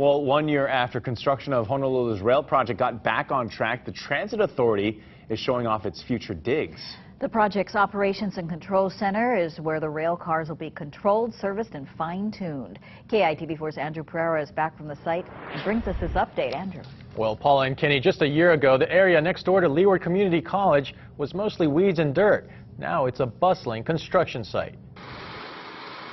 Well, 1 year after construction of Honolulu's rail project got back on track, the Transit Authority is showing off its future digs. The project's Operations and Control Center is where the rail cars will be controlled, serviced, and fine-tuned. KITV4's Andrew Pereira is back from the site and brings us this update. Andrew. Well, Paula and Kenny, just a year ago, the area next door to Leeward Community College was mostly weeds and dirt. Now it's a bustling construction site.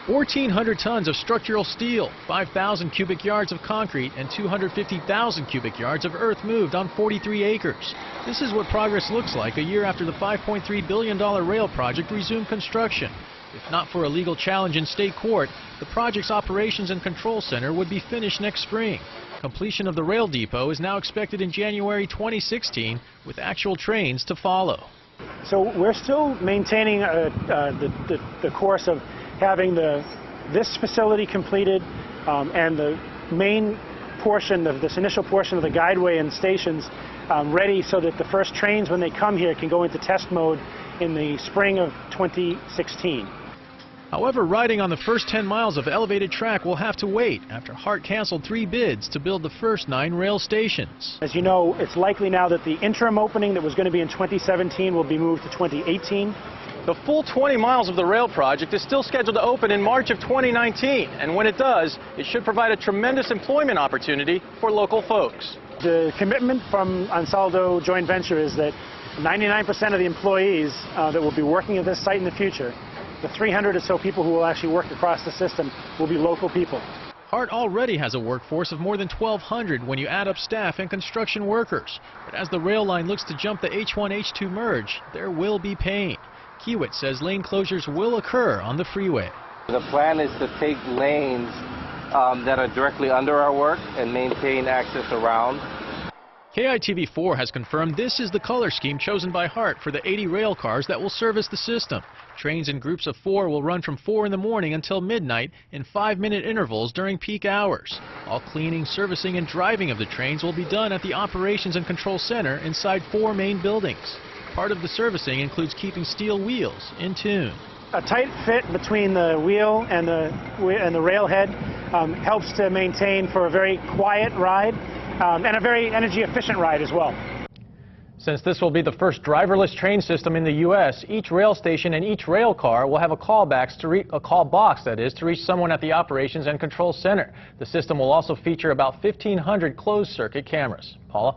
1,400 tons of structural steel, 5,000 cubic yards of concrete, and 250,000 cubic yards of earth moved on 43 acres. This is what progress looks like a year after the $5.3 billion rail project resumed construction. If not for a legal challenge in state court, the project's Operations and Control Center would be finished next spring. Completion of the rail depot is now expected in January 2016, with actual trains to follow. So we're still maintaining the course of having this facility completed and the main portion of this initial portion of the guideway and stations ready so that the first trains, when they come here, can go into test mode in the spring of 2016. However, riding on the first 10 miles of elevated track will have to wait after Hart canceled 3 bids to build the first 9 rail stations. As you know, it's likely now that the interim opening that was going to be in 2017 will be moved to 2018. The full 20 miles of the rail project is still scheduled to open in March of 2019, and when it does, it should provide a tremendous employment opportunity for local folks. The commitment from Ansaldo Joint Venture is that 99% of the employees that will be working at this site in the future, the 300 or so people who will actually work across the system, will be local people. Hart already has a workforce of more than 1,200 when you add up staff and construction workers. But as the rail line looks to jump the H1-H2 merge, there will be pain. Kiewit says lane closures will occur on the freeway. The plan is to take lanes that are directly under our work and maintain access around. KITV4 has confirmed this is the color scheme chosen by Hart for the 80 rail cars that will service the system. Trains in groups of 4 will run from 4 in the morning until midnight in 5-minute intervals during peak hours. All cleaning, servicing, and driving of the trains will be done at the Operations and Control Center inside 4 main buildings. Part of the servicing includes keeping steel wheels in tune. A tight fit between the wheel and the railhead helps to maintain for a very quiet ride and a very energy efficient ride as well. Since this will be the first driverless train system in the U.S., each rail station and each rail car will have a call box to reach someone at the Operations and Control Center. The system will also feature about 1,500 closed-circuit cameras. Paula?